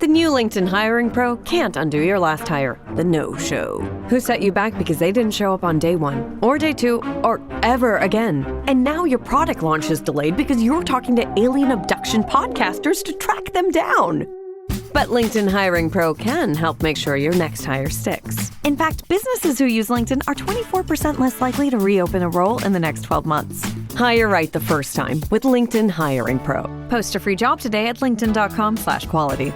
new LinkedIn Hiring Pro can't undo your last hire, the no-show. Who set you back because they didn't show up on day one, or day two, or ever again. And now your product launch is delayed because you're talking to alien abduction podcasters to track them down. But LinkedIn Hiring Pro can help make sure your next hire sticks. In fact, businesses who use LinkedIn are 24% less likely to reopen a role in the next 12 months. Hire right the first time with LinkedIn Hiring Pro. Post a free job today at linkedin.com/quality.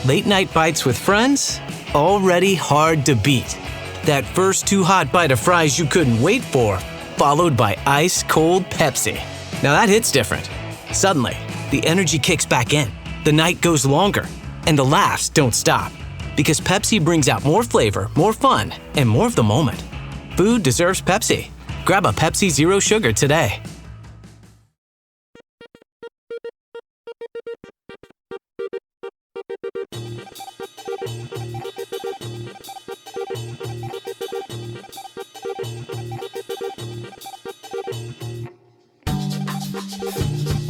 Late night bites with friends? Already hard to beat. That first too hot bite of fries you couldn't wait for, followed by ice cold Pepsi. Now that hits different. Suddenly, the energy kicks back in. The night goes longer, and the laughs don't stop. Because Pepsi brings out more flavor, more fun, and more of the moment. Food deserves Pepsi. Grab a Pepsi Zero Sugar today.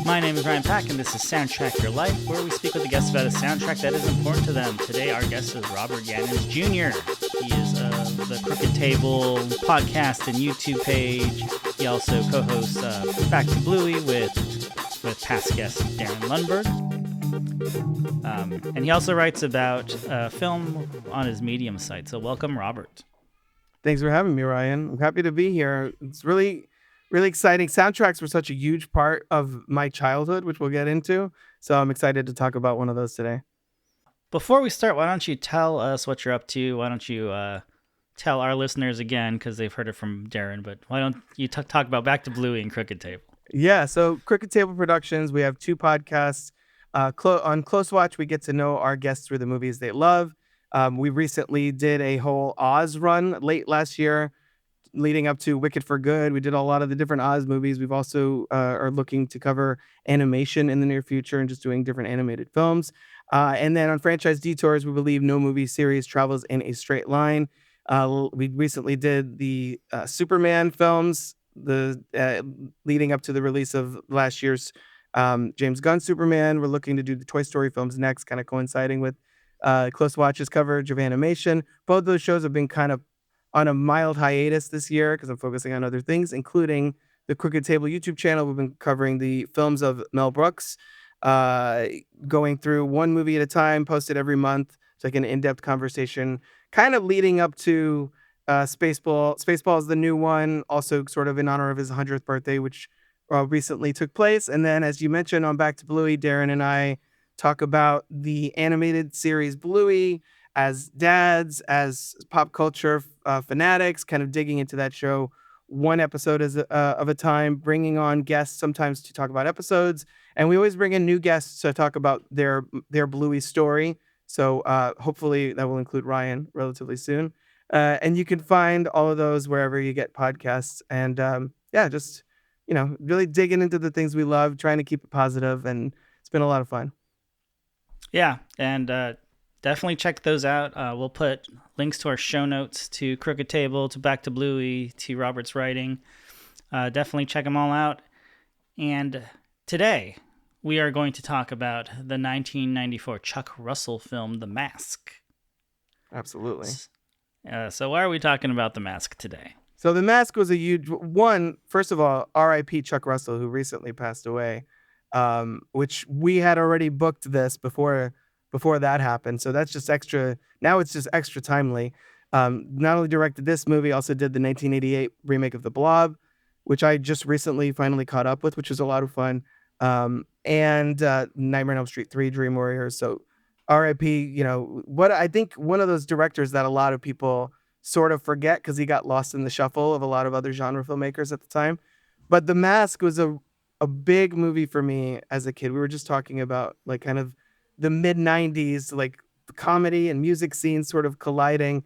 My name is Ryan Pack, and this is Soundtrack Your Life, where we speak with a guest about a soundtrack that is important to them. Today, our guest is Robert Yaniz Jr. He is the Crooked Table podcast and YouTube page. He also co-hosts Back to Bluey with past guest Darren Lundberg. And he also writes about film on his Medium site. So welcome, Robert. Thanks for having me, Ryan. I'm happy to be here. It's really exciting. Soundtracks were such a huge part of my childhood, which we'll get into. So I'm excited to talk about one of those today. Before we start, why don't you tell us what you're up to? Why don't you tell our listeners again, because they've heard it from Darren, but why don't you talk about Back to Bluey and Crooked Table? Yeah, so Crooked Table Productions, we have two podcasts. On Close Watch, we get to know our guests through the movies they love. We recently did a whole Oz run late last year, leading up to Wicked for Good. We did a lot of the different Oz movies. We've also are looking to cover animation in the near future and just doing different animated films. And then on Franchise Detours, we believe no movie series travels in a straight line. We recently did the Superman films, leading up to the release of last year's James Gunn Superman. We're looking to do the Toy Story films next, kind of coinciding with Close Watch's coverage of animation. Both those shows have been kind of on a mild hiatus this year because I'm focusing on other things, including the Crooked Table YouTube channel. We've been covering the films of Mel Brooks, going through one movie at a time, posted every month. It's like an in-depth conversation, kind of leading up to Spaceball. Spaceball is the new one, also sort of in honor of his 100th birthday, which recently took place. And then, as you mentioned, on Back to Bluey, Darren and I talk about the animated series Bluey, as dads, as pop culture fanatics, kind of digging into that show one episode of a time, bringing on guests sometimes to talk about episodes. And we always bring in new guests to talk about their Bluey story. So hopefully that will include Ryan relatively soon. And you can find all of those wherever you get podcasts. And just, really digging into the things we love, trying to keep it positive, and it's been a lot of fun. Yeah, and definitely check those out. We'll put links to our show notes, to Crooked Table, to Back to Bluey, to Robert's writing. Definitely check them all out. And today, we are going to talk about the 1994 Chuck Russell film, The Mask. Absolutely. So why are we talking about The Mask today? So The Mask was a huge one. First of all, R.I.P. Chuck Russell, who recently passed away, which we had already booked this before that happened. So that's just extra. Now it's just extra timely. Not only directed this movie, also did the 1988 remake of The Blob, which I just recently finally caught up with, which was a lot of fun. And Nightmare on Elm Street 3, Dream Warriors. So R.I.P. What I think one of those directors that a lot of people sort of forget because he got lost in the shuffle of a lot of other genre filmmakers at the time. But The Mask was a big movie for me as a kid. We were just talking about like kind of the mid 90s, like the comedy and music scenes sort of colliding.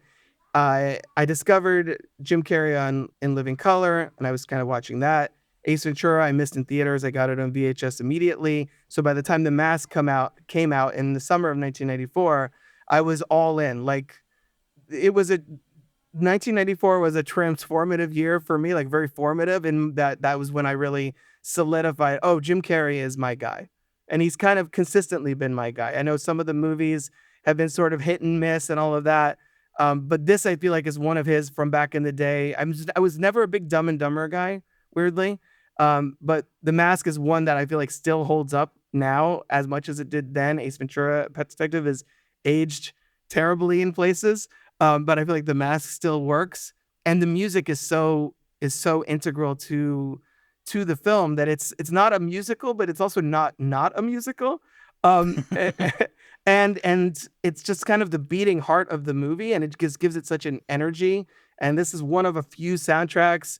I discovered Jim Carrey in Living Color, and I was kind of watching that. Ace Ventura, I missed in theaters. I got it on VHS immediately. So by the time The Mask came out in the summer of 1994, I was all in. Like, 1994 was a transformative year for me, like very formative. And that was when I really solidified, oh, Jim Carrey is my guy. and he's kind of consistently been my guy. I know some of the movies have been sort of hit and miss and all of that. But this I feel like is one of his from back in the day. I was never a big Dumb and Dumber guy, weirdly. But The Mask is one that I feel like still holds up now as much as it did then. Ace Ventura: Pet Detective is aged terribly in places. But I feel like The Mask still works. And the music is so integral to the film that it's not a musical, but it's also not a musical. Um, and it's just kind of the beating heart of the movie, and it just gives it such an energy. And this is one of a few soundtracks,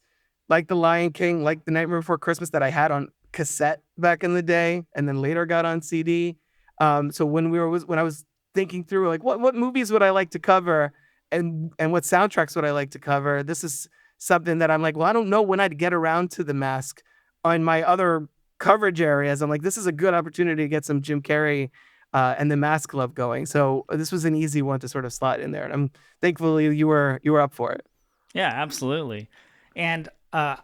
like The Lion King, like The Nightmare Before Christmas, that I had on cassette back in the day, and then later got on CD. So when I was thinking through like what movies would I like to cover, and what soundtracks would I like to cover, this is something that I'm like, well, I don't know when I'd get around to The Mask on my other coverage areas. I'm like, this is a good opportunity to get some Jim Carrey and The Mask love going. So this was an easy one to sort of slot in there, and I'm thankfully you were up for it. Yeah, absolutely. And I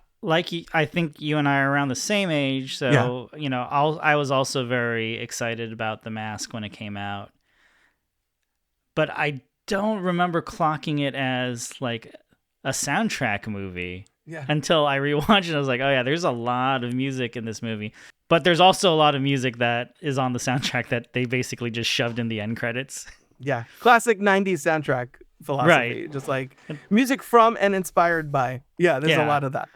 think you and I are around the same age, so I was also very excited about The Mask when it came out, but I don't remember clocking it as like a soundtrack movie until I rewatched it. I was like, oh yeah, there's a lot of music in this movie, but there's also a lot of music that is on the soundtrack that they basically just shoved in the end credits. Yeah, classic 90s soundtrack philosophy, right? Just like music from and inspired by. Yeah, there's a lot of that.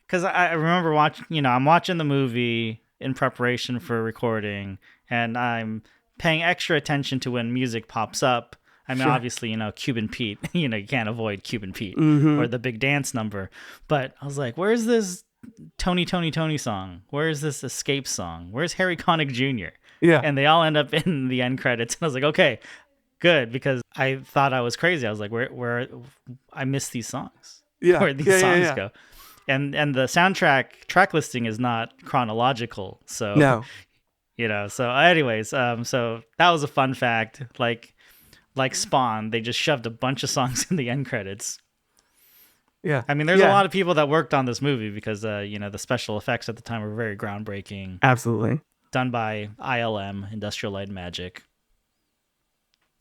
Because I remember watching, I'm watching the movie in preparation for recording, and I'm paying extra attention to when music pops up. I mean, obviously, Cuban Pete, you can't avoid Cuban Pete or the big dance number. But I was like, where's this Toni song? Where's this Xscape song? Where's Harry Conick Jr.? Yeah. And they all end up in the end credits. And I was like, okay, good, because I thought I was crazy. I was like, where I missed these songs. Yeah. Where these songs go. And the soundtrack track listing is not chronological. So, no. So anyways, so that was a fun fact. Like Spawn, they just shoved a bunch of songs in the end credits. Yeah. I mean, there's a lot of people that worked on this movie because, the special effects at the time were very groundbreaking. Absolutely. Done by ILM, Industrial Light and Magic.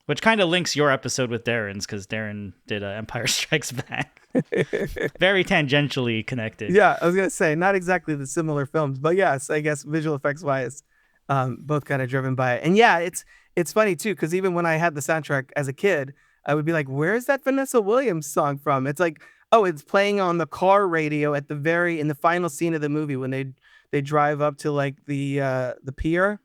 Which kind of links your episode with Darren's, because Darren did Empire Strikes Back. Very tangentially connected. Yeah, I was going to say, not exactly the similar films, but yes, I guess visual effects wise, both kind of driven by it. And yeah, it's funny too, because even when I had the soundtrack as a kid, I would be like, where's that Vanessa Williams song from? It's like, oh, it's playing on the car radio in the final scene of the movie when they drive up to like the pier.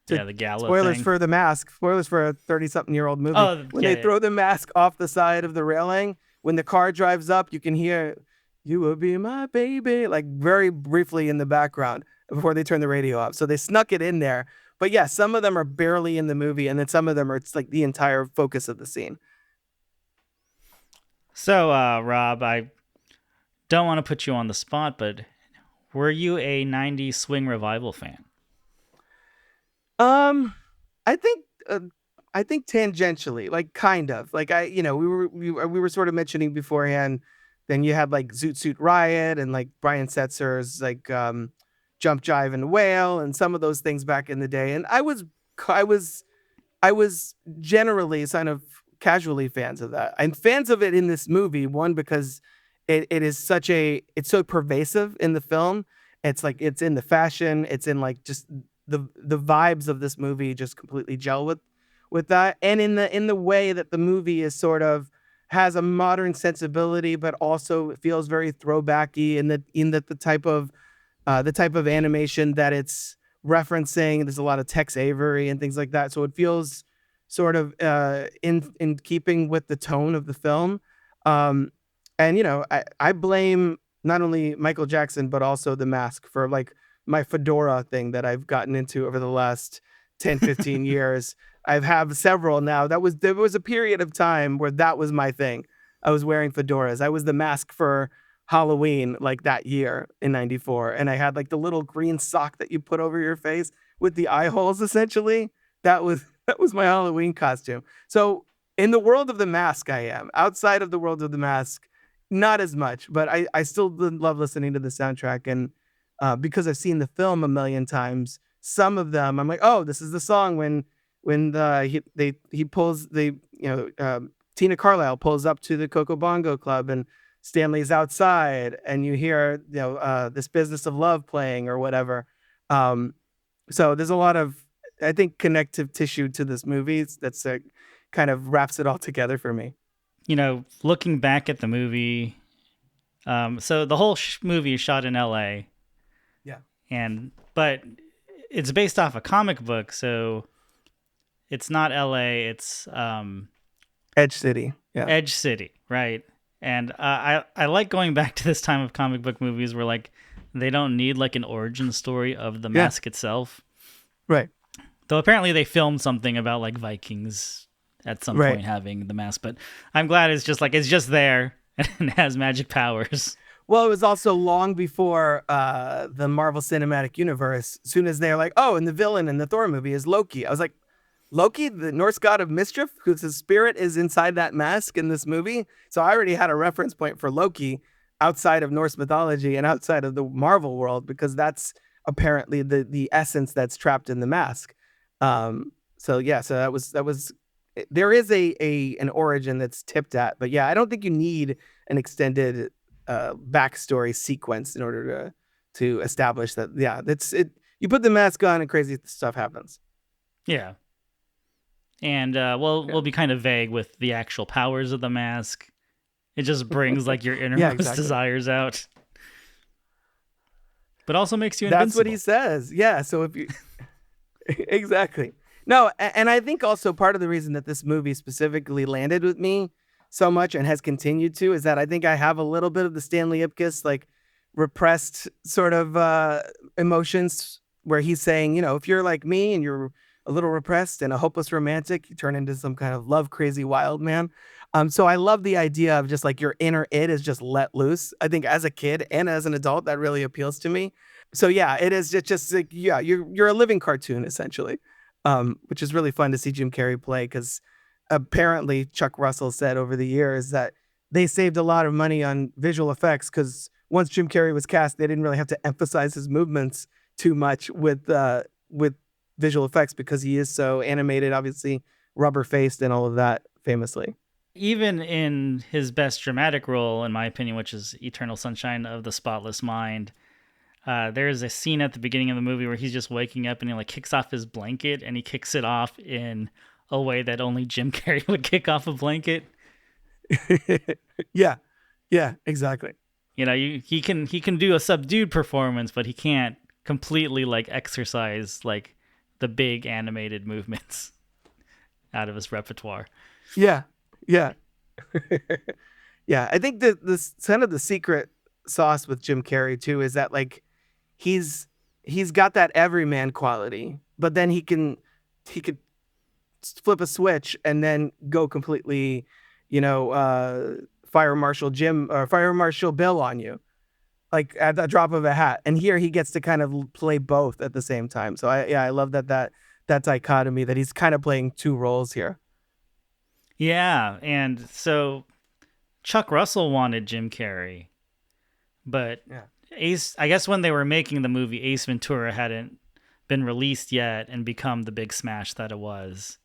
The gala Spoilers thing. for The Mask. Spoilers for a 30-something-year-old movie. When they throw the mask off the side of the railing, when the car drives up, you can hear, "You will be my baby," like very briefly in the background before they turn the radio off. So they snuck it in there. But yeah, some of them are barely in the movie, and then some of them it's like the entire focus of the scene. So, Rob, I don't want to put you on the spot, but were you a 90s swing revival fan? I think tangentially, like kind of, like we were sort of mentioning beforehand. Then you had like Zoot Suit Riot and like Brian Setzer's like Jump Jive and Wail and some of those things back in the day. And I was generally kind of casually fans of that. I'm fans of it in this movie. One, because it is it's so pervasive in the film. It's like it's in the fashion. It's in like just the vibes of this movie just completely gel with that, and in the way that the movie is sort of has a modern sensibility, but also feels very throwbacky in that the type of animation that it's referencing. There's a lot of Tex Avery and things like that, so it feels sort of in keeping with the tone of the film. And I blame not only Michael Jackson but also The Mask for like my fedora thing that I've gotten into over the last 10, 15 years. I've had several now. There was a period of time where that was my thing. I was wearing fedoras. I was The Mask for Halloween like that year in 94. And I had like the little green sock that you put over your face with the eye holes, essentially. That was my Halloween costume. So in the world of The Mask, I am. Outside of the world of The Mask, not as much, but I still love listening to the soundtrack. And because I've seen the film a million times, some of them, I'm like, oh, this is the song when he pulls Tina Carlisle pulls up to the Coco Bongo Club and Stanley's outside, and you hear This Business of Love playing or whatever. So there's a lot of, I think, connective tissue to this movie that's kind of wraps it all together for me. Looking back at the movie, so the whole movie is shot in L.A. Yeah. But it's based off a comic book, so it's not L.A., it's Edge City. Yeah. Edge City, right? And I like going back to this time of comic book movies where like they don't need like an origin story of the mask itself. Right. Though apparently they filmed something about like Vikings at some point having the mask, but I'm glad it's just there and has magic powers. Well, it was also long before the Marvel Cinematic Universe. As soon as they're like, oh, and the villain in the Thor movie is Loki. I was like, Loki, the Norse god of mischief, whose spirit is inside that mask in this movie. So I already had a reference point for Loki outside of Norse mythology and outside of the Marvel world, because that's apparently the essence that's trapped in the mask. So that was there is an origin that's tipped at, but yeah, I don't think you need an extended backstory sequence in order to establish that. Yeah, you put the mask on and crazy stuff happens. Yeah. And we'll be kind of vague with the actual powers of the mask. It just brings like your innermost desires out, but also makes you invincible. That's what he says. Yeah. So if you exactly. No, and I think also part of the reason that this movie specifically landed with me so much and has continued to is that I think I have a little bit of the Stanley Ipkiss like repressed sort of emotions, where he's saying, if you're like me and you're a little repressed and a hopeless romantic, you turn into some kind of love crazy wild man. So I love the idea of just like your inner id is just let loose. I think as a kid and as an adult, that really appeals to me. So yeah, it is just like, yeah, you're a living cartoon essentially, which is really fun to see Jim Carrey play, because apparently Chuck Russell said over the years that they saved a lot of money on visual effects, because once Jim Carrey was cast, they didn't really have to emphasize his movements too much with visual effects, because he is so animated, obviously rubber faced and all of that famously. Even in his best dramatic role, in my opinion, which is Eternal Sunshine of the Spotless Mind, there's a scene at the beginning of the movie where he's just waking up and he like kicks off his blanket, and he kicks it off in a way that only Jim Carrey would kick off a blanket. Yeah, exactly. He can do a subdued performance, but he can't completely like exercise like the big animated movements out of his repertoire. Yeah. Yeah. I think that this kind of the secret sauce with Jim Carrey too is that like he's got that everyman quality, but then he could flip a switch and then go completely, Fire Marshal Jim or Fire Marshal Bill on you, like at the drop of a hat. And here he gets to kind of play both at the same time. So I love that dichotomy, that he's kind of playing two roles here. Yeah, and so Chuck Russell wanted Jim Carrey, but I guess when they were making the movie, Ace Ventura hadn't been released yet and become the big smash that it was.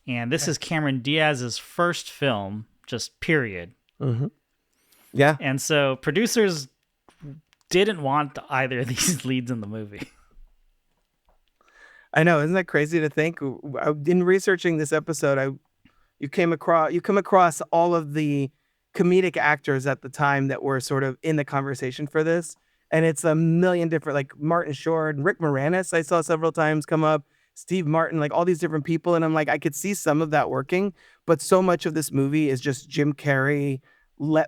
And this is Cameron Diaz's first film, just period. Mm-hmm. Yeah. And so producers didn't want either of these leads in the movie. I know, isn't that crazy to think? In researching this episode, you come across all of the comedic actors at the time that were sort of in the conversation for this, and it's a million different, like Martin Short and Rick Moranis I saw several times come up, Steve Martin, like all these different people, and I'm like, I could see some of that working, but so much of this movie is just Jim Carrey let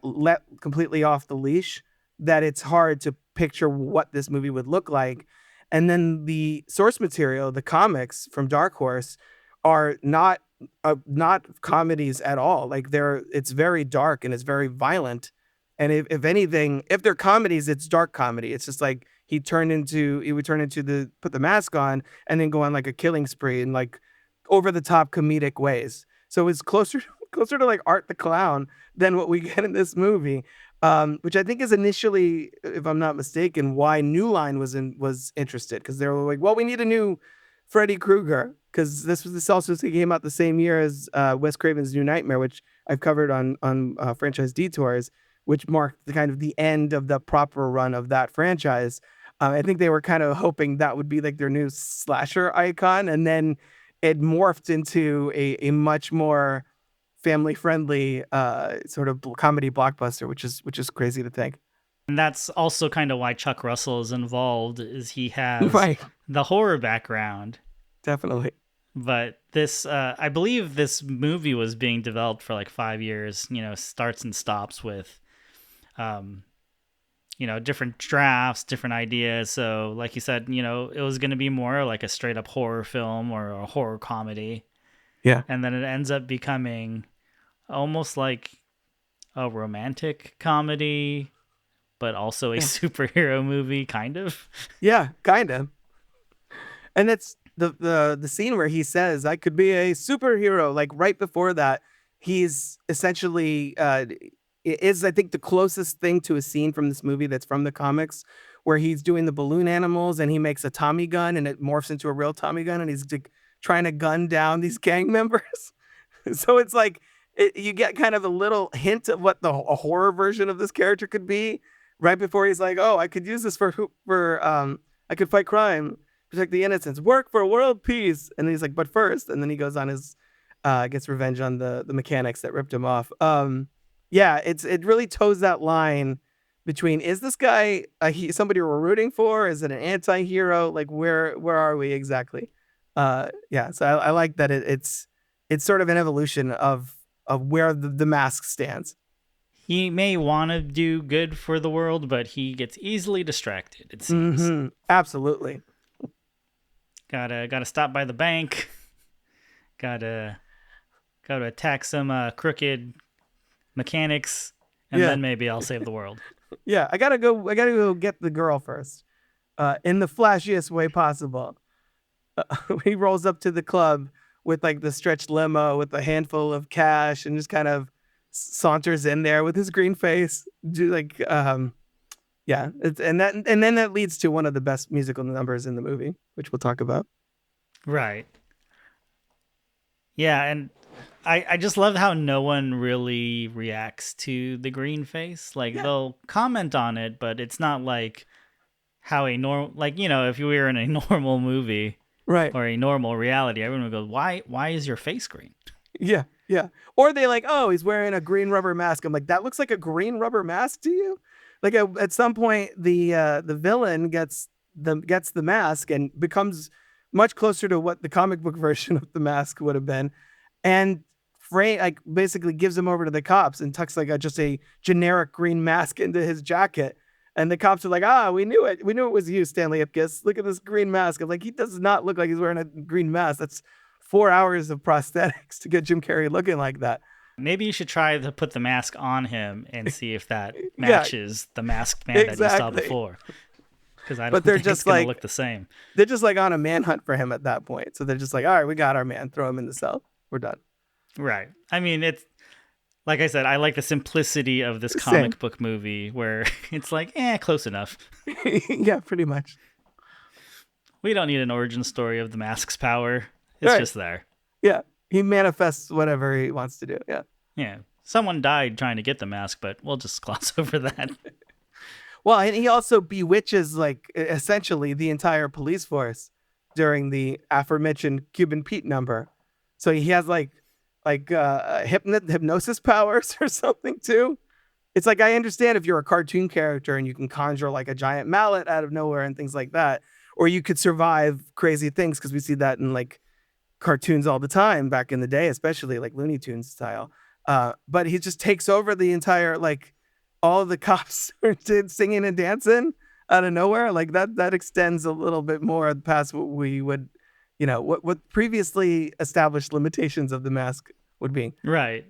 completely off the leash that it's hard to picture what this movie would look like. And then the source material, the comics from Dark Horse, are not comedies at all. Like it's very dark and it's very violent. And if anything, if they're comedies, it's dark comedy. It's just like he would turn into put the mask on and then go on like a killing spree in like over the top comedic ways. So it's closer to like Art the Clown than what we get in this movie. which I think is initially, if I'm not mistaken, why New Line was interested, because they were like, well, we need a new Freddy Krueger, because this also came out the same year as Wes Craven's New Nightmare, which I've covered on Franchise Detours, which marked the kind of the end of the proper run of that franchise. I think they were kind of hoping that would be like their new slasher icon, and then it morphed into a much more family friendly sort of comedy blockbuster, which is crazy to think. And that's also kind of why Chuck Russell is involved, is he has Right. the horror background. Definitely. But this, I believe this movie was being developed for like 5 years, starts and stops with, different drafts, different ideas. So like you said, it was going to be more like a straight up horror film or a horror comedy. Yeah. And then it ends up becoming almost like a romantic comedy, but also a superhero movie, kind of. Yeah, kind of. And it's the scene where he says, "I could be a superhero." Like right before that, he's essentially is, I think, the closest thing to a scene from this movie that's from the comics, where he's doing the balloon animals and he makes a Tommy gun and it morphs into a real Tommy gun and he's like, trying to gun down these gang members. So it's like you get kind of a little hint of what a horror version of this character could be right before he's like, "Oh, I could use this for I could fight crime, protect the innocents, work for world peace." And then he's like, "But first," and then he goes on his gets revenge on the mechanics that ripped him off. Yeah, it really toes that line between, is this guy somebody we're rooting for? Is it an anti-hero? Like where are we exactly? Yeah, so I like that it's sort of an evolution of where the mask stands. He may want to do good for the world, but he gets easily distracted, it seems. Mm-hmm. Absolutely. Gotta stop by the bank. Gotta attack some crooked mechanics, and then maybe I'll save the world. Yeah, I gotta go get the girl first, in the flashiest way possible. He rolls up to the club with like the stretched limo with a handful of cash and just kind of saunters in there with his green face. And then that leads to one of the best musical numbers in the movie, which we'll talk about. Right. Yeah, and I just love how no one really reacts to the green face. Like they'll comment on it, but it's not like how a normal, like, if you were in a normal movie, right, or a normal reality, everyone would go, why is your face green? Yeah. Or they like, "Oh, he's wearing a green rubber mask." I'm like, that looks like a green rubber mask to you? Like at some point, the villain gets the mask and becomes much closer to what the comic book version of the mask would have been, and like basically gives him over to the cops and tucks like just a generic green mask into his jacket. And the cops are like, "We knew it. We knew it was you, Stanley Ipkiss. Look at this green mask." I'm like, he does not look like he's wearing a green mask. That's 4 hours of prosthetics to get Jim Carrey looking like that. Maybe you should try to put the mask on him and see if that matches the masked man that you saw before. Because I don't think it's going to look the same. They're just like on a manhunt for him at that point. So they're just like, "All right, we got our man. Throw him in the cell. We're done." Right. I mean, it's like I said, I like the simplicity of this comic book movie where it's like, close enough. Yeah, pretty much. We don't need an origin story of the mask's power. It's just there. Yeah. He manifests whatever he wants to do. Yeah. Yeah. Someone died trying to get the mask, but we'll just gloss over that. Well, and he also bewitches like essentially the entire police force during the aforementioned Cuban Pete number. So he has like hypnosis powers or something too. It's like, I understand if you're a cartoon character and you can conjure like a giant mallet out of nowhere and things like that, or you could survive crazy things, because we see that in like cartoons all the time back in the day, especially like Looney Tunes style. But he just takes over the entire, like all of the cops started singing and dancing out of nowhere. Like that extends a little bit more past what we would, what previously established limitations of the mask would be. Right.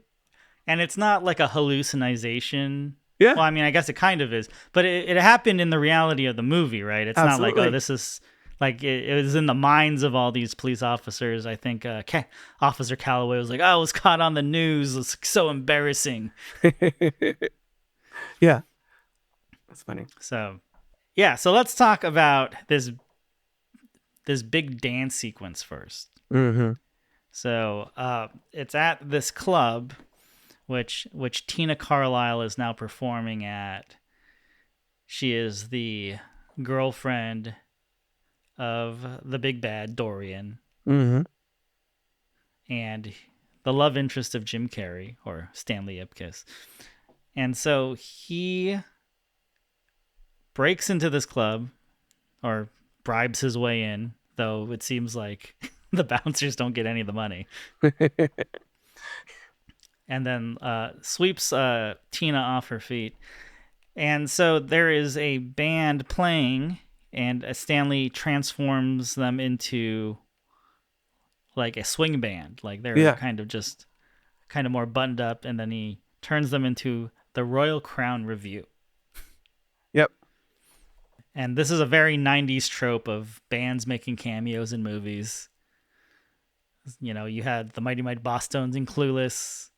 And it's not like a hallucination. Yeah. Well, I mean, I guess it kind of is, but it happened in the reality of the movie, right? It's Absolutely. not like, this is like, it was in the minds of all these police officers. I think Officer Calloway was like, "I was caught on the news. It's so embarrassing." Yeah. That's funny. So, yeah. So let's talk about this big dance sequence first. Mm-hmm. So it's at this club, which Tina Carlisle is now performing at. She is the girlfriend of the big bad Dorian, Mm-hmm. and the love interest of Jim Carrey, or Stanley Ipkiss. And so he breaks into this club, or bribes his way in, though it seems like the bouncers don't get any of the money. And then sweeps Tina off her feet. And so there is a band playing, and Stanley transforms them into like a swing band. Like they're kind of more buttoned up, and then he turns them into the Royal Crown Review. Yep. And this is a very 90s trope of bands making cameos in movies. You know, you had the Mighty Mighty Bosstones in Clueless.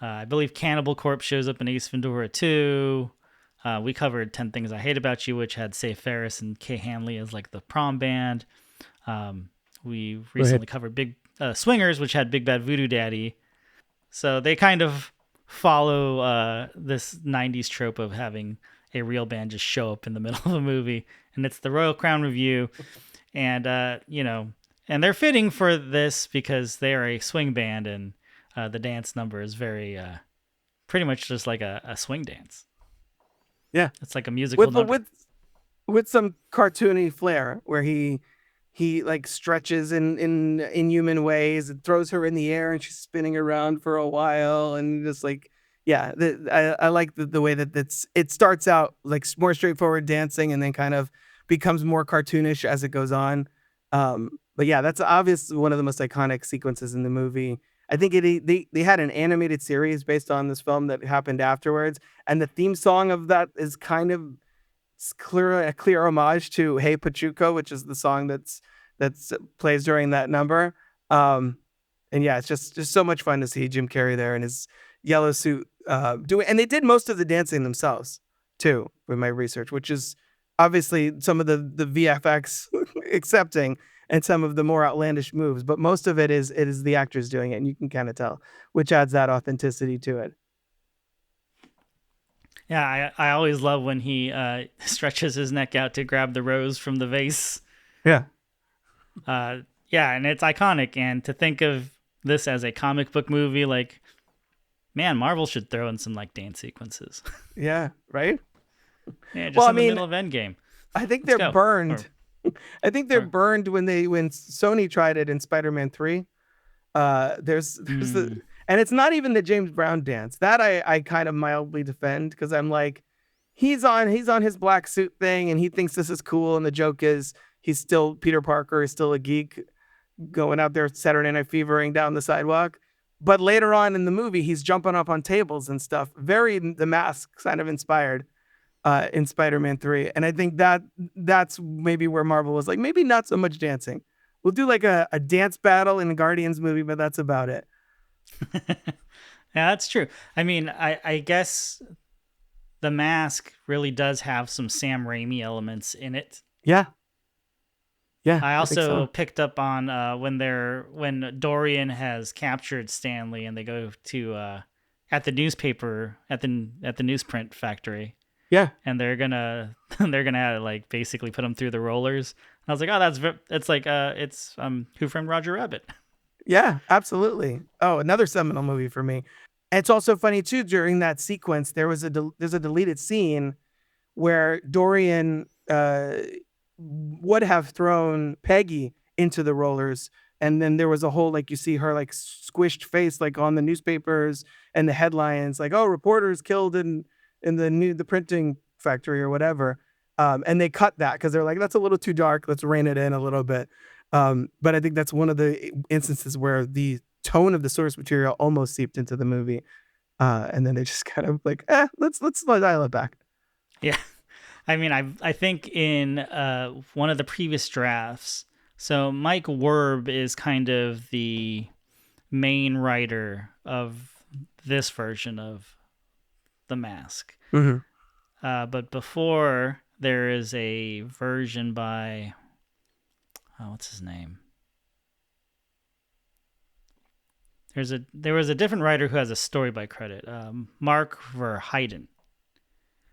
I believe Cannibal Corpse shows up in Ace Ventura 2. We covered 10 Things I Hate About You, which had Say Ferris and Kay Hanley as like the prom band. We recently covered Big Swingers, which had Big Bad Voodoo Daddy. So they kind of follow this 90s trope of having a real band just show up in the middle of a movie. And it's the Royal Crown Review. And, you know, and they're fitting for this because they are a swing band, and the dance number is very pretty much just like a swing dance. Yeah. It's like a musical number. With some cartoony flair where he like stretches in inhuman ways and throws her in the air and she's spinning around for a while, and just like, yeah, I like the way that it starts out like more straightforward dancing and then kind of becomes more cartoonish as it goes on. But yeah, that's obviously one of the most iconic sequences in the movie. I think they had an animated series based on this film that happened afterwards, and the theme song of that is kind of a clear homage to "Hey Pachuco," which is the song that's plays during that number. And yeah, it's just so much fun to see Jim Carrey there in his yellow suit doing, and they did most of the dancing themselves too, with my research, which is obviously some of the VFX accepting and some of the more outlandish moves, but most of it is the actors doing it, and you can kind of tell, which adds that authenticity to it. Yeah, I always love when he stretches his neck out to grab the rose from the vase. Yeah. Yeah, and it's iconic. And to think of this as a comic book movie, like, man, Marvel should throw in some like dance sequences. Yeah, right? Yeah, just in the middle of Endgame. I think they're burned. I think they're burned when Sony tried it in Spider-Man 3. There's and it's not even the James Brown dance. That I kind of mildly defend, because I'm like, he's on his black suit thing and he thinks this is cool, and the joke is he's still Peter Parker, is still a geek going out there Saturday Night Fevering down the sidewalk. But later on in the movie, he's jumping up on tables and stuff. Very The Mask kind of inspired in Spider-Man 3. And I think that's maybe where Marvel was like, maybe not so much dancing. We'll do like a dance battle in the Guardians movie, but that's about it. Yeah, that's true. I mean, I guess The Mask really does have some Sam Raimi elements in it. Yeah. Yeah. I also picked up on when Dorian has captured Stanley and they go to at the newspaper at the newsprint factory. Yeah. And they're gonna like basically put him through the rollers. And I was like, oh, it's Who Framed Roger Rabbit. Yeah, absolutely. Oh, another seminal movie for me. And it's also funny too, during that sequence, there's a deleted scene where Dorian would have thrown Peggy into the rollers, and then there was a whole, like, you see her like squished face like on the newspapers and the headlines like, oh, reporters killed in the printing factory or whatever, and they cut that because they're like, that's a little too dark, let's rein it in a little bit. But I think that's one of the instances where the tone of the source material almost seeped into the movie, and then they just kind of like, let's dial it back. Yeah. I mean, I think in one of the previous drafts, so Mike Werb is kind of the main writer of this version of The Mask. Mm-hmm. But before, there is a version by, what's his name? There was a different writer who has a story by credit, Mark Verheiden.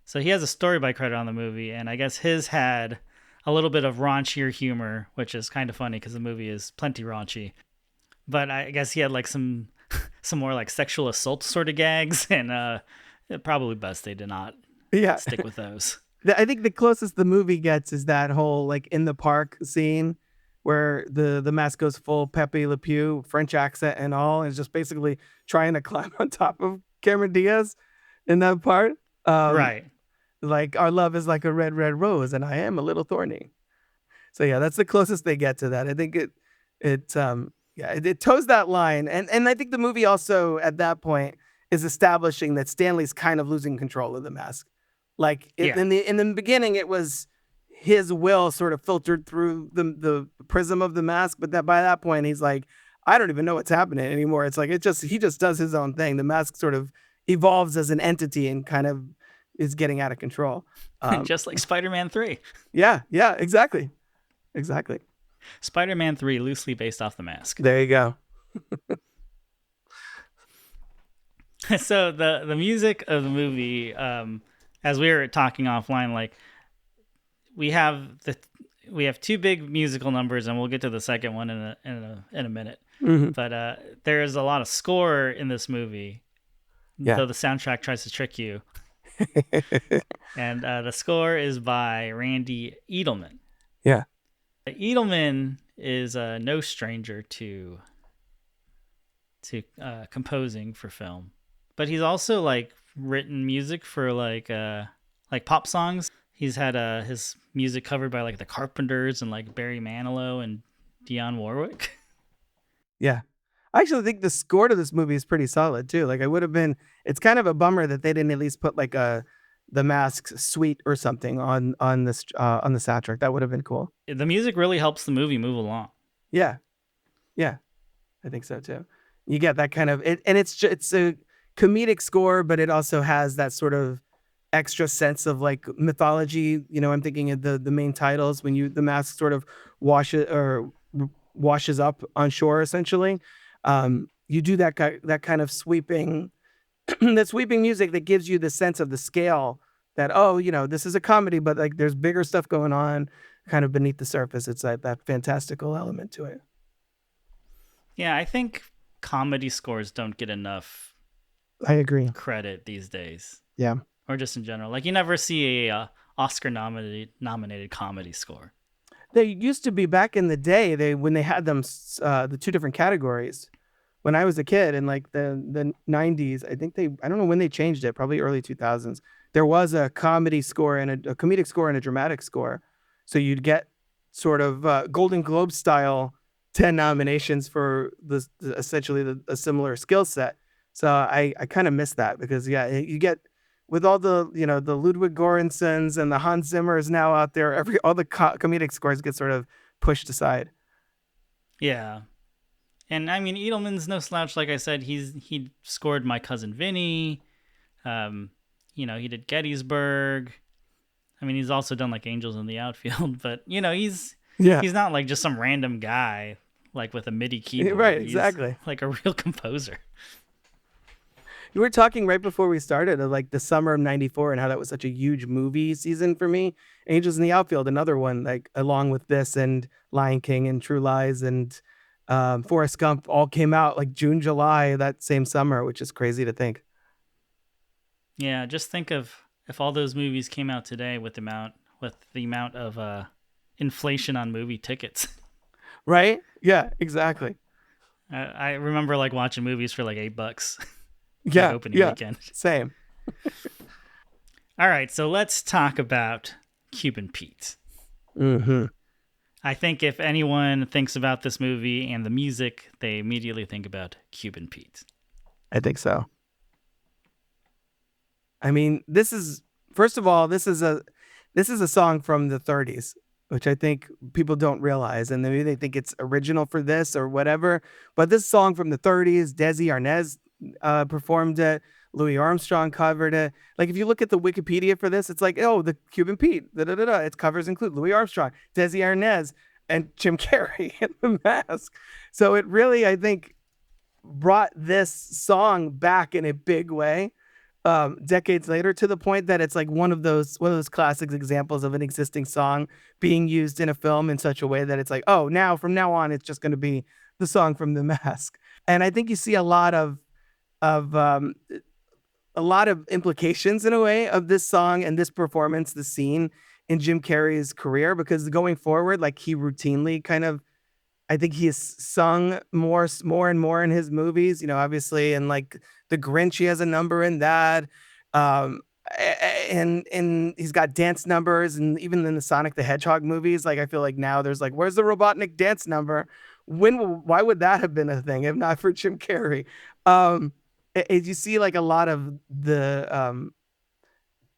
So he has a story by credit on the movie, and I guess his had a little bit of raunchier humor, which is kind of funny because the movie is plenty raunchy. But I guess he had like some more like sexual assault sort of gags, and probably best they did not stick with those. I think the closest the movie gets is that whole like in the park scene where the mask goes full Pepe Le Pew, French accent and all, and is just basically trying to climb on top of Cameron Diaz in that part. Right. Like, our love is like a red, red rose, and I am a little thorny. So yeah, that's the closest they get to that. I think it toes that line. And I think the movie also at that point is establishing that Stanley's kind of losing control of the mask. Like in the beginning, it was his will sort of filtered through the prism of the mask, but that by that point he's like, I don't even know what's happening anymore. It's like he just does his own thing. The mask sort of evolves as an entity and kind of is getting out of control. Just like Spider-Man 3. Yeah, exactly. Spider-Man 3 loosely based off the mask. There you go. So the music of the movie, as we were talking offline, like we have two big musical numbers, and we'll get to the second one in a minute. Mm-hmm. But there is a lot of score in this movie, though the soundtrack tries to trick you. And the score is by Randy Edelman. Yeah. Edelman is no stranger to composing for film, but he's also like written music for like pop songs. He's had his music covered by like the Carpenters and like Barry Manilow and Dionne Warwick. Yeah. I actually think the score to this movie is pretty solid too. Like it's kind of a bummer that they didn't at least put like the Mask suite or something on the soundtrack. That would have been cool. The music really helps the movie move along. Yeah. I think so too. You get that kind of and it's a comedic score, but it also has that sort of extra sense of like mythology. You know, I'm thinking of the main titles when the mask sort of washes up on shore, essentially. You do that kind of sweeping, that sweeping music that gives you the sense of the scale that, this is a comedy, but like there's bigger stuff going on kind of beneath the surface. It's like that fantastical element to it. Yeah, I think comedy scores don't get enough I agree. credit these days. Yeah. Or just in general. Like you never see a Oscar nominated comedy score. They used to be back in the day, when they had them, the two different categories. When I was a kid in like the 90s, I don't know when they changed it, probably early 2000s. There was a comedy score and a comedic score and a dramatic score. So you'd get sort of Golden Globe style 10 nominations for essentially a similar skill set. So I kind of miss that because you get with all the the Ludwig Göranssons and the Hans Zimmers now out there, all the comedic scores get sort of pushed aside. Yeah. And I mean, Edelman's no slouch. Like I said, he scored My Cousin Vinny. He did Gettysburg. I mean, he's also done like Angels in the Outfield, but he's not like just some random guy like with a MIDI keyboard. Right, He's exactly. like a real composer. We were talking right before we started of like the summer of '94 and how that was such a huge movie season for me. Angels in the Outfield, another one, like along with this and Lion King and True Lies and Forrest Gump all came out like June, July that same summer, which is crazy to think. Yeah, just think of if all those movies came out today with the amount of inflation on movie tickets. Right? Yeah, exactly. I remember like watching movies for like $8. Yeah, opening weekend. Same. All right, so let's talk about Cuban Pete. Mm-hmm. I think if anyone thinks about this movie and the music, they immediately think about Cuban Pete. I think so. I mean, this is a song from the 30s, which I think people don't realize, and maybe they think it's original for this or whatever. But this song from the 30s, Desi Arnaz performed it. Louis Armstrong covered it. Like if you look at the Wikipedia for this, it's like, oh, the Cuban Pete. Its covers include Louis Armstrong, Desi Arnaz, and Jim Carrey in The Mask. So it really, I think, brought this song back in a big way decades later, to the point that it's like one of those classic examples of an existing song being used in a film in such a way that it's like, oh, now from now on, it's just going to be the song from The Mask. And I think you see a lot of implications in a way of this song and this performance, the scene in Jim Carrey's career, because going forward, like he routinely kind of, I think he has sung more and more in his movies, you know, obviously, and like The Grinch, he has a number in that. And he's got dance numbers, and even in the Sonic the Hedgehog movies, like I feel like now there's like, where's the Robotnik dance number? Why would that have been a thing if not for Jim Carrey? As you see like a lot of the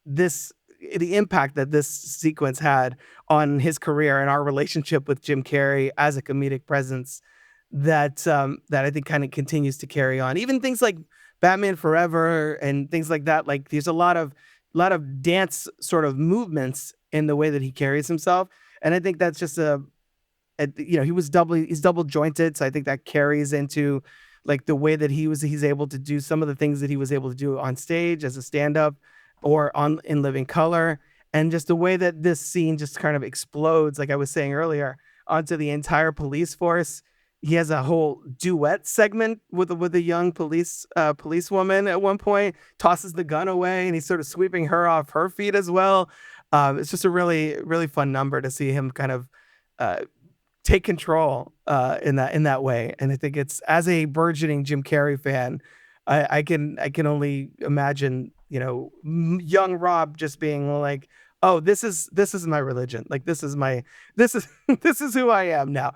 the impact that this sequence had on his career and our relationship with Jim Carrey as a comedic presence, that I think kind of continues to carry on. Even things like Batman Forever and things like that. Like there's a lot of dance sort of movements in the way that he carries himself, and I think that's just he's double jointed, so I think that carries into like the way that he's able to do some of the things that he was able to do on stage as a stand-up or in Living Color, and just the way that this scene just kind of explodes, like I was saying earlier, onto the entire police force. He has a whole duet segment with a young policewoman at one point, tosses the gun away, and he's sort of sweeping her off her feet as well. It's just a really, really fun number to see him kind of take control in that way. And I think it's, as a burgeoning Jim Carrey fan, I can only imagine, you know, young Rob just being like, oh, this is my religion. Like this is who I am now.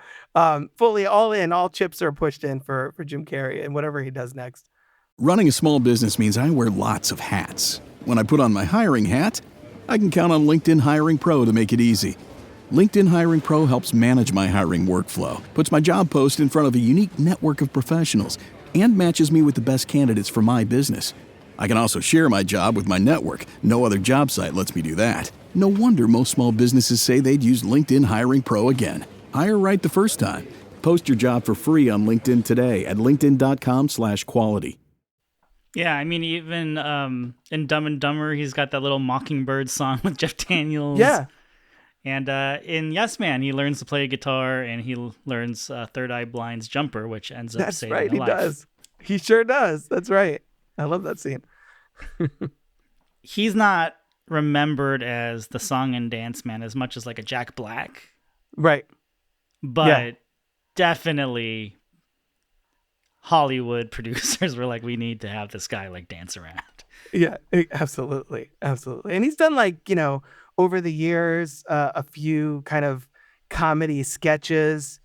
Fully all in, all chips are pushed in for Jim Carrey and whatever he does next. Running a small business means I wear lots of hats. When I put on my hiring hat, I can count on LinkedIn Hiring Pro to make it easy. LinkedIn Hiring Pro helps manage my hiring workflow, puts my job post in front of a unique network of professionals, and matches me with the best candidates for my business. I can also share my job with my network. No other job site lets me do that. No wonder most small businesses say they'd use LinkedIn Hiring Pro again. Hire right the first time. Post your job for free on LinkedIn today at linkedin.com/quality. Yeah, I mean, even in Dumb and Dumber, he's got that little Mockingbird song with Jeff Daniels. Yeah. And in Yes Man, he learns to play guitar, and he learns Third Eye Blind's Jumper, which ends up saving right, a life. He does. He sure does. That's right. I love that scene. He's not remembered as the song and dance man as much as like a Jack Black. Right. But definitely Hollywood producers were like, we need to have this guy like dance around. Yeah, absolutely. Absolutely. And he's done like, you know, over the years, a few kind of comedy sketches,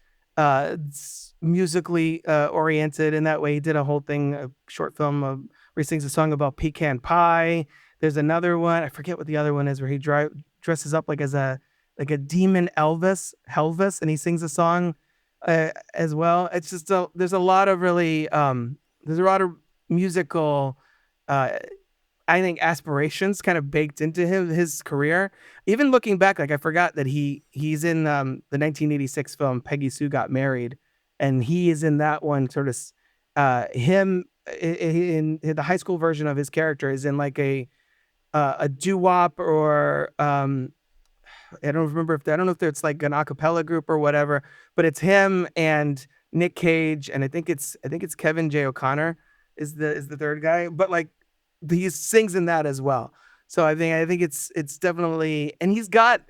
musically oriented in that way. He did a whole thing, a short film where he sings a song about pecan pie. There's another one, I forget what the other one is, where he dresses up like a demon Elvis, and he sings a song as well. It's just there's a lot of really there's a lot of musical I think aspirations kind of baked into his career. Even looking back, like I forgot that he's in the 1986 film Peggy Sue Got Married, and he is in that one. Sort of him in the high school version of his character is in like a doo-wop or I don't know if it's like an a cappella group or whatever, but it's him and Nick Cage, and I think it's Kevin J. O'Connor is the third guy, but like he sings in that as well. So I think it's definitely, and he's got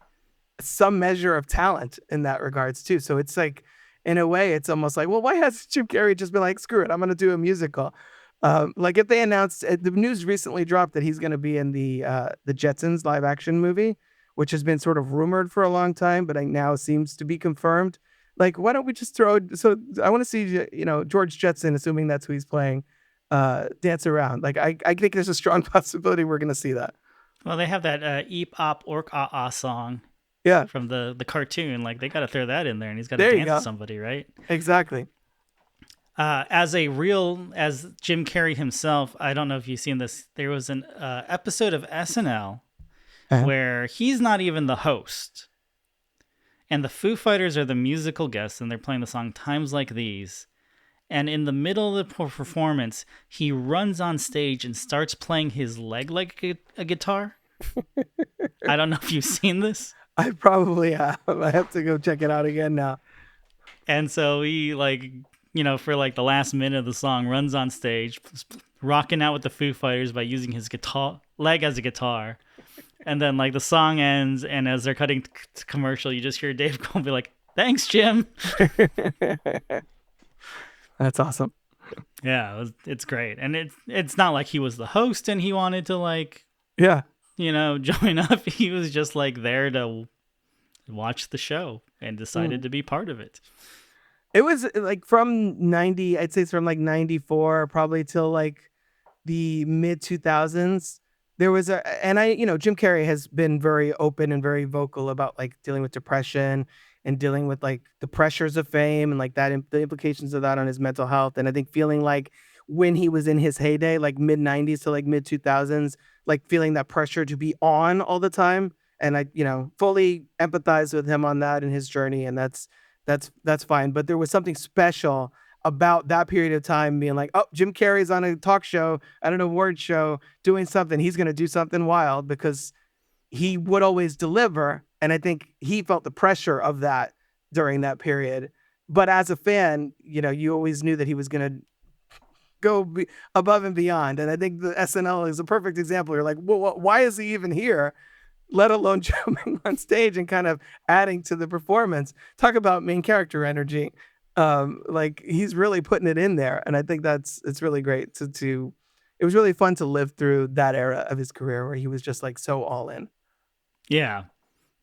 some measure of talent in that regards too. So it's like, in a way, it's almost like, well, why has Jim Carrey just been like, screw it, I'm going to do a musical? Like if they announced, the news recently dropped that he's going to be in the Jetsons live action movie, which has been sort of rumored for a long time, but now seems to be confirmed. Like, why don't we just so I want to see, you know, George Jetson, assuming that's who he's playing, dance around. Like I think there's a strong possibility we're going to see that. Well, they have that Eep Op Ork Ah Ah song. Yeah. From the cartoon. Like they got to throw that in there, and he's got to dance with somebody, right? Exactly. As Jim Carrey himself, I don't know if you've seen this. There was an episode of SNL where he's not even the host, and the Foo Fighters are the musical guests, and they're playing the song "Times Like These." And in the middle of the performance, he runs on stage and starts playing his leg like a guitar. I don't know if you've seen this. I probably have. I have to go check it out again now. And so he for like the last minute of the song, runs on stage, rocking out with the Foo Fighters by using his leg as a guitar. And then like the song ends, and as they're cutting to commercial, you just hear Dave Grohl be like, "Thanks, Jim." That's awesome. Yeah, it's great. And it's not like he was the host and he wanted to join up. He was just like there to watch the show and decided to be part of it. It was like from 90, I'd say it's from like 94 probably till like the mid 2000s. There was Jim Carrey has been very open and very vocal about like dealing with depression and dealing with like the pressures of fame and like that, the implications of that on his mental health. And I think feeling like when he was in his heyday, like mid 90s to like mid 2000s, like feeling that pressure to be on all the time. And I, fully empathize with him on that and his journey. And that's fine. But there was something special about that period of time being like, oh, Jim Carrey's on a talk show, at an award show, doing something. He's going to do something wild, because he would always deliver. And I think he felt the pressure of that during that period. But as a fan, you always knew that he was going to go above and beyond. And I think the SNL is a perfect example. You're like, well, why is he even here? Let alone jumping on stage and kind of adding to the performance. Talk about main character energy. Like he's really putting it in there. And I think it's really great to it was really fun to live through that era of his career where he was just like so all in. Yeah.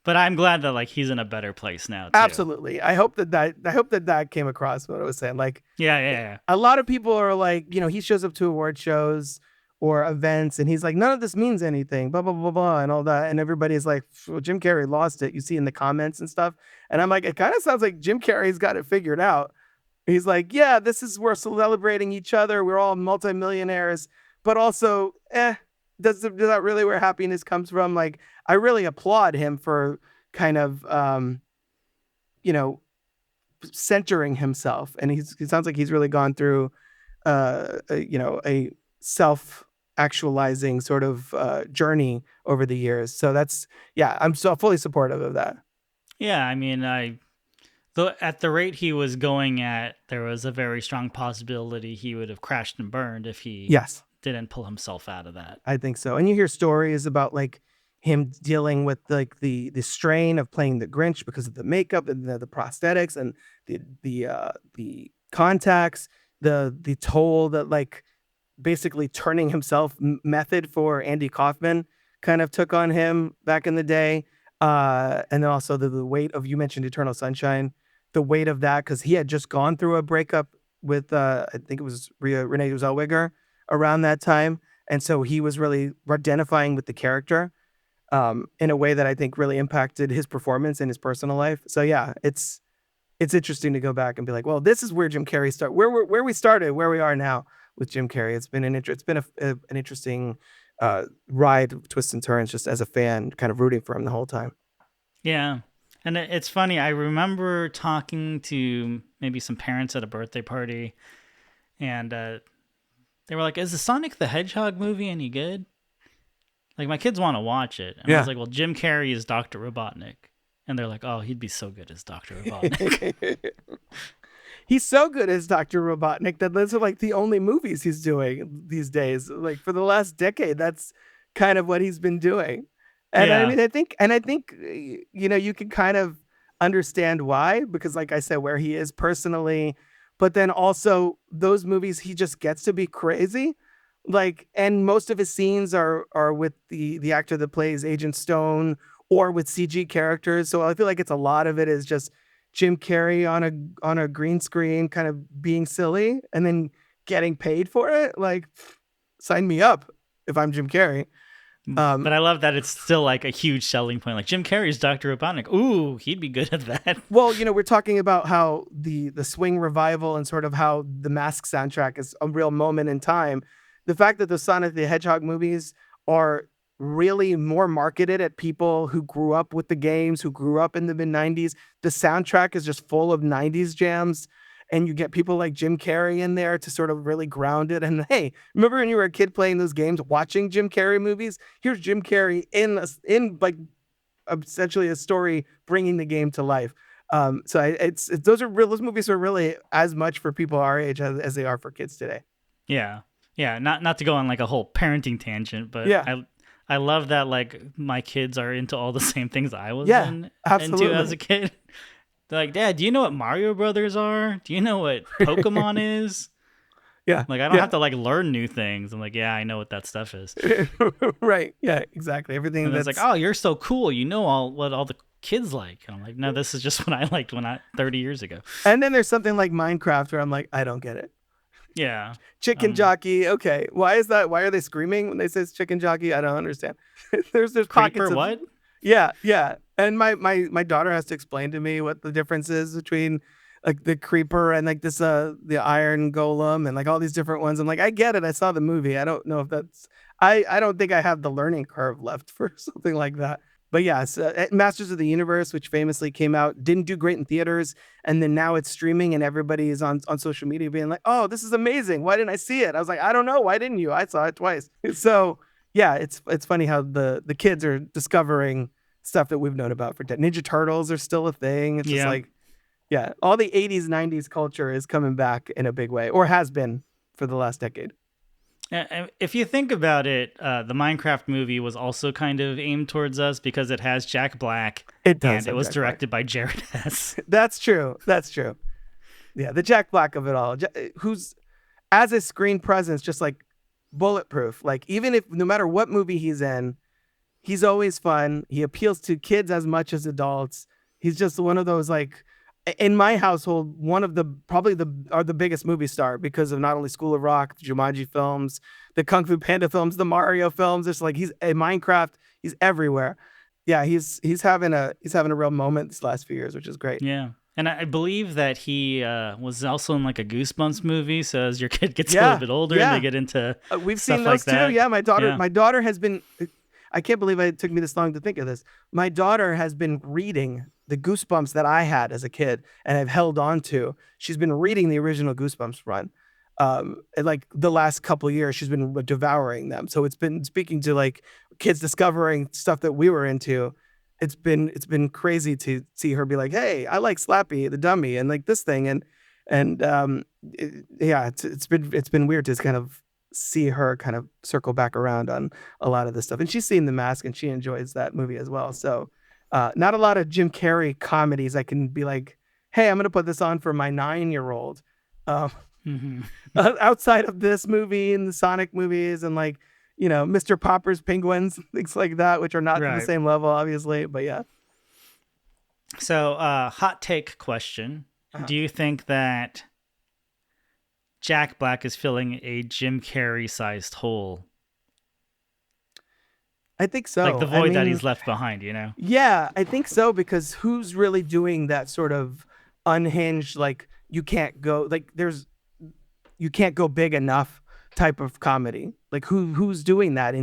But I'm glad that like he's in a better place now too. Absolutely. I hope that came across what I was saying. Like, yeah. A lot of people are like, he shows up to award shows or events and he's like, none of this means anything, blah, blah, blah, blah, and all that. And everybody's like, well, Jim Carrey lost it. You see in the comments and stuff. And I'm like, it kind of sounds like Jim Carrey's got it figured out. He's like, yeah, we're celebrating each other. We're all multimillionaires, but also, does that really where happiness comes from? Like, I really applaud him for kind of, centering himself. And it sounds like he's really gone through, a self-actualizing sort of journey over the years. So I'm so fully supportive of that. Yeah, I mean, at the rate he was going at, there was a very strong possibility he would have crashed and burned if he didn't pull himself out of that. I think so. And you hear stories about like him dealing with like the strain of playing the Grinch because of the makeup and the prosthetics and the contacts, the toll that like basically turning himself method for Andy Kaufman kind of took on him back in the day. And then also the weight of, you mentioned Eternal Sunshine, the weight of that, because he had just gone through a breakup with, I think it was Renee Zellweger around that time. And so he was really identifying with the character in a way that I think really impacted his performance in his personal life. So yeah, it's interesting to go back and be like, well, this is where Jim Carrey started, where we started, where we are now with Jim Carrey. It's been an interesting ride, twists and turns, just as a fan, kind of rooting for him the whole time. Yeah. And it's funny. I remember talking to maybe some parents at a birthday party, and they were like, is the Sonic the Hedgehog movie any good? Like, my kids want to watch it. And I was like, well, Jim Carrey is Dr. Robotnik. And they're like, oh, he'd be so good as Dr. Robotnik. He's so good as Dr. Robotnik that those are like the only movies he's doing these days. Like for the last decade, that's kind of what he's been doing. And I mean, I think, you can kind of understand why, because like I said, where he is personally, but then also those movies, he just gets to be crazy. Like, and most of his scenes are with the actor that plays Agent Stone or with CG characters. So I feel like it's a lot of it is just Jim Carrey on a green screen, kind of being silly and then getting paid for it. Like, sign me up if I'm Jim Carrey. But I love that it's still like a huge selling point. Like Jim Carrey's Dr. Robotnik. Ooh, he'd be good at that. Well, we're talking about how the swing revival and sort of how the Mask soundtrack is a real moment in time. The fact that the Sonic the Hedgehog movies are really more marketed at people who grew up with the games, who grew up in the mid-90s. The soundtrack is just full of 90s jams. And you get people like Jim Carrey in there to sort of really ground it. And hey, remember when you were a kid playing those games, watching Jim Carrey movies? Here's Jim Carrey in like essentially a story bringing the game to life. So those movies are really as much for people our age as they are for kids today. Yeah. Not to go on like a whole parenting tangent, but yeah. I love that like my kids are into all the same things I was into as a kid. They're like, Dad, do you know what Mario Brothers are? Do you know what Pokemon is? Yeah. Like, I don't have to like learn new things. I'm like, yeah, I know what that stuff is. Right. Yeah, exactly. Everything that's like, oh, you're so cool. You know what all the kids like. And I'm like, no, this is just what I liked 30 years ago. And then there's something like Minecraft where I'm like, I don't get it. Yeah. Chicken jockey. Okay. Why is that? Why are they screaming when they say it's chicken jockey? I don't understand. there's Creeper, pockets of what? Yeah. And my daughter has to explain to me what the difference is between like the creeper and like this the iron golem and like all these different ones. I'm like, I get it. I saw the movie. I don't know if that's I don't think I have the learning curve left for something like that. But yeah, Masters of the Universe, which famously came out, didn't do great in theaters, and then now it's streaming, and everybody is on social media being like, "Oh, this is amazing! Why didn't I see it?" I was like, "I don't know. Why didn't you? I saw it twice." So yeah, it's funny how the kids are discovering stuff that we've known about for Ninja Turtles are still a thing. It's just like, yeah, all the 80s, 90s culture is coming back in a big way, or has been for the last decade. If you think about it, the Minecraft movie was also kind of aimed towards us because it has Jack Black. It does. And it was directed by Jared Hess. That's true. Yeah, the Jack Black of it all, who's as a screen presence, just like bulletproof. Like even if no matter what movie he's in, he's always fun. He appeals to kids as much as adults. He's just one of those like. In my household, one of the biggest movie star because of not only School of Rock, the Jumanji films, the Kung Fu Panda films, the Mario films. It's like he's in Minecraft. He's everywhere. Yeah, he's having a real moment these last few years, which is great. Yeah, and I believe that he was also in like a Goosebumps movie. So as your kid gets a little bit older, and they get into we've stuff seen those like that. too. Yeah, my daughter has been. I can't believe it took me this long to think of this. My daughter has been reading the Goosebumps that I had as a kid and I've held on to. She's been reading the original Goosebumps run. Like the last couple of years, she's been devouring them. So it's been speaking to like kids discovering stuff that we were into. It's been crazy to see her be like, hey, I like Slappy the dummy and like this thing. It's been weird to kind of see her kind of circle back around on a lot of this stuff. And she's seen The Mask and she enjoys that movie as well. So not a lot of Jim Carrey comedies I can be like, hey, I'm going to put this on for my 9-year-old. Outside of this movie and the Sonic movies and like, Mr. Popper's Penguins, things like that, which are not to the same level, obviously, but yeah. So hot take question. Do you think that Jack Black is filling a Jim Carrey-sized hole? I think so. Like the void that he's left behind, Yeah, I think so, because who's really doing that sort of unhinged, like you can't go big enough type of comedy? Like who's doing that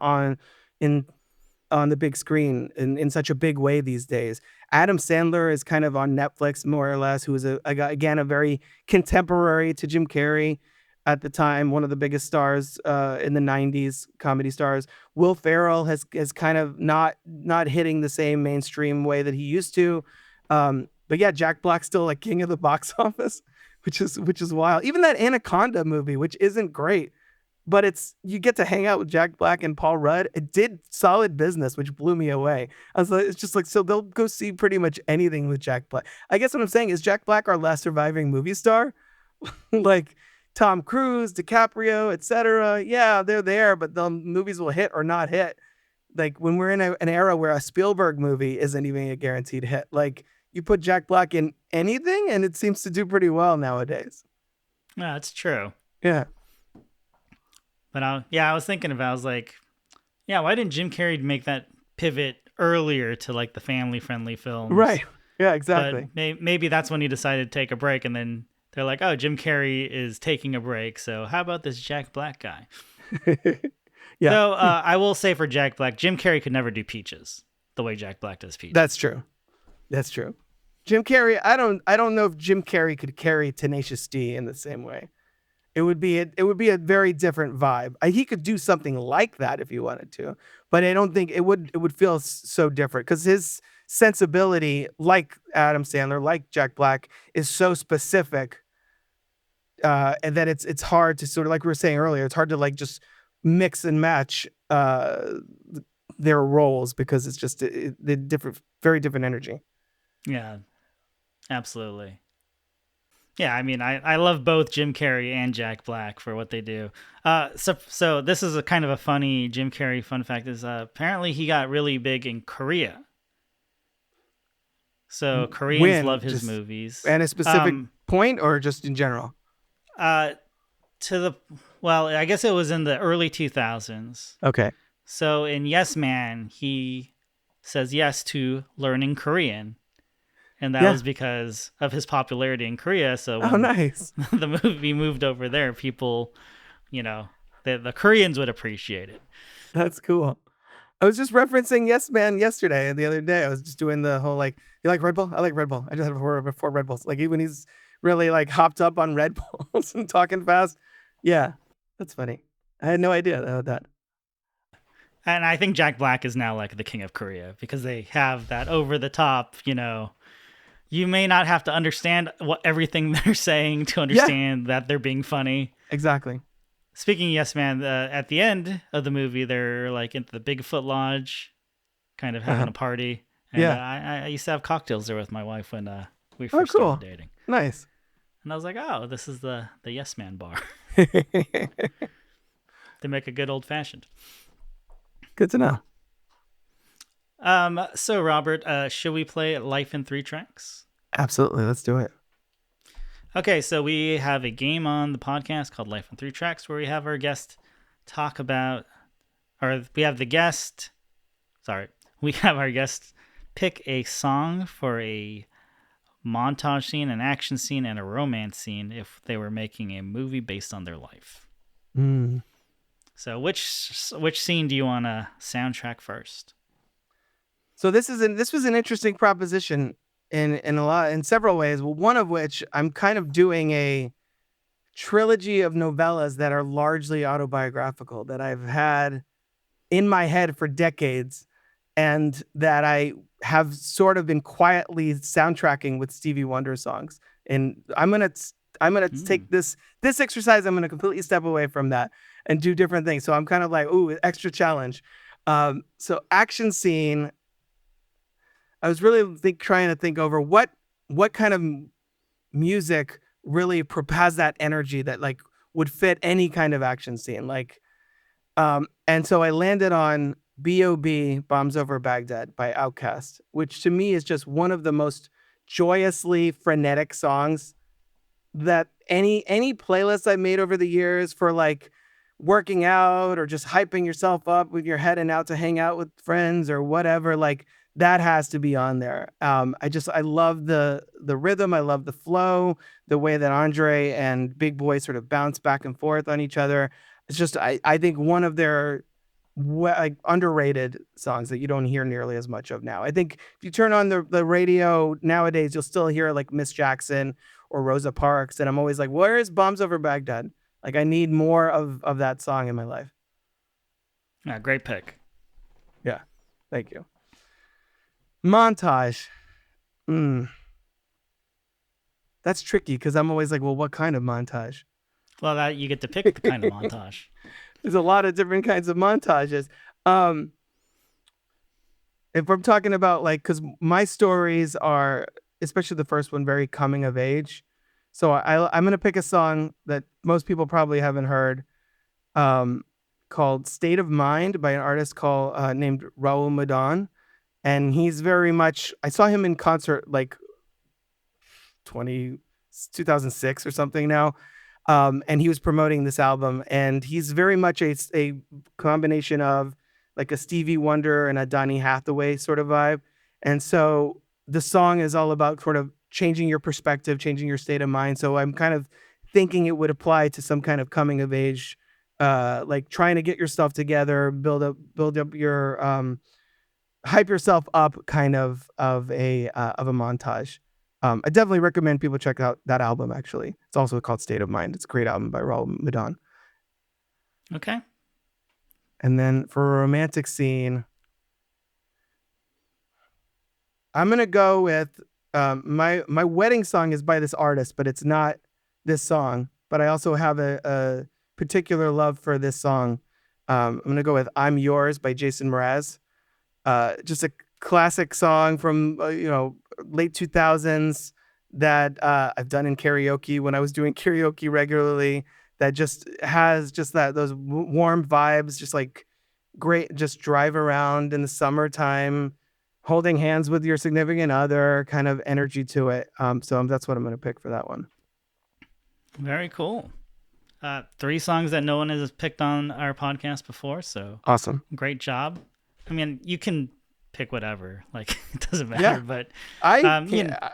on the big screen in such a big way these days? Adam Sandler is kind of on Netflix more or less, who is a very contemporary to Jim Carrey at the time, one of the biggest stars in the 90s, comedy stars. Will Ferrell has kind of not hitting the same mainstream way that he used to. But yeah, Jack Black's still like king of the box office, which is wild. Even that Anaconda movie, which isn't great, but you get to hang out with Jack Black and Paul Rudd. It did solid business, which blew me away. I was like, it's just like, so they'll go see pretty much anything with Jack Black. I guess what I'm saying is Jack Black our last surviving movie star? Like Tom Cruise, DiCaprio, etc. Yeah, they're there, but the movies will hit or not hit. Like when we're in an era where a Spielberg movie isn't even a guaranteed hit. Like you put Jack Black in anything and it seems to do pretty well nowadays. Yeah, that's true. Yeah. But I was thinking about, I was like, Yeah, why didn't Jim Carrey make that pivot earlier to like the family-friendly films? Right. Yeah, exactly. But maybe that's when he decided to take a break, and then they're like, oh, Jim Carrey is taking a break, so how about this Jack Black guy? Yeah. Though I will say for Jack Black, Jim Carrey could never do Peaches the way Jack Black does Peaches. That's true. That's true. Jim Carrey, I don't know if Jim Carrey could carry Tenacious D in the same way. It would be a very different vibe. He could do something like that if he wanted to, but I don't think it would feel so different because his sensibility, like Adam Sandler, like Jack Black, is so specific, and that it's hard to sort of, like we were saying earlier, it's hard to like just mix and match their roles because it's just the different, very different energy. Yeah, absolutely. Yeah, I mean, I love both Jim Carrey and Jack Black for what they do. So this is a kind of a funny Jim Carrey fun fact is apparently he got really big in Korea. So Koreans love his movies. And a specific point or just in general? I guess it was in the early 2000s. Okay. So in Yes Man, he says yes to learning Korean. And that was because of his popularity in Korea. So when nice. the movie moved over there, people, the Koreans would appreciate it. That's cool. I was just referencing Yes Man yesterday and the other day. I was just doing the whole like, you like Red Bull? I like Red Bull. I just had four Red Bulls. Like when he's really like hopped up on Red Bulls and talking fast. Yeah, that's funny. I had no idea about that. And I think Jack Black is now like the king of Korea because they have that over the top, you may not have to understand everything they're saying to understand that they're being funny. Exactly. Speaking of Yes Man, at the end of the movie, they're like into the Bigfoot Lodge, kind of having a party. And I used to have cocktails there with my wife when we first started dating. Nice. And I was like, oh, this is the Yes Man bar. They make a good old fashioned. Good to know. So Robert, should we play Life in 3 Tracks? Absolutely. Let's do it. Okay, so we have a game on the podcast called Life in 3 Tracks where we have our guest we have our guest pick a song for a montage scene, an action scene, and a romance scene if they were making a movie based on their life. So which scene do you want to soundtrack first? So this was an interesting proposition in several ways. Well, one of which I'm kind of doing a trilogy of novellas that are largely autobiographical that I've had in my head for decades, and that I have sort of been quietly soundtracking with Stevie Wonder songs. And I'm gonna take this exercise. I'm gonna completely step away from that and do different things. So I'm kind of like, ooh, extra challenge. So action scene. I was really trying to think over what kind of music really has that energy that like would fit any kind of action scene. Like, and so I landed on B.O.B. Bombs Over Baghdad by Outkast, which to me is just one of the most joyously frenetic songs that any playlist I've made over the years for like working out or just hyping yourself up when you're heading out to hang out with friends or whatever, like that has to be on there. I love the rhythm. I love the flow, the way that Andre and Big Boy sort of bounce back and forth on each other. It's just, I think one of their like underrated songs that you don't hear nearly as much of now. I think if you turn on the radio nowadays, you'll still hear like Miss Jackson or Rosa Parks. And I'm always like, where is Bombs Over Baghdad? Like I need more of that song in my life. Yeah, great pick. Yeah, thank you. Montage. That's tricky because I'm always like, well, what kind of montage? Well, that you get to pick the kind of montage. There's a lot of different kinds of montages. If I'm talking about like, because my stories are, especially the first one, very coming of age. So I'm going to pick a song that most people probably haven't heard, called State of Mind by an artist named Raul Madan. And he's very much, I saw him in concert like 2006 or something now. And he was promoting this album, and he's very much a combination of like a Stevie Wonder and a Donny Hathaway sort of vibe. And so the song is all about sort of changing your perspective, changing your state of mind. So I'm kind of thinking it would apply to some kind of coming of age, like trying to get yourself together, build up your, hype yourself up kind of a montage. I definitely recommend people check out that album, actually. It's also called State of Mind. It's a great album by Raul Madon. Okay. And then for a romantic scene, I'm going to go with my wedding song is by this artist, but it's not this song. But I also have a particular love for this song. I'm going to go with I'm Yours by Jason Mraz. Just a classic song from, late 2000s that I've done in karaoke when I was doing karaoke regularly, that just has just those warm vibes, just like great, just drive around in the summertime, holding hands with your significant other kind of energy to it. So that's what I'm going to pick for that one. Very cool. 3 songs that no one has picked on our podcast before. So awesome. Great job. I mean, you can pick whatever, like it doesn't matter, yeah. but I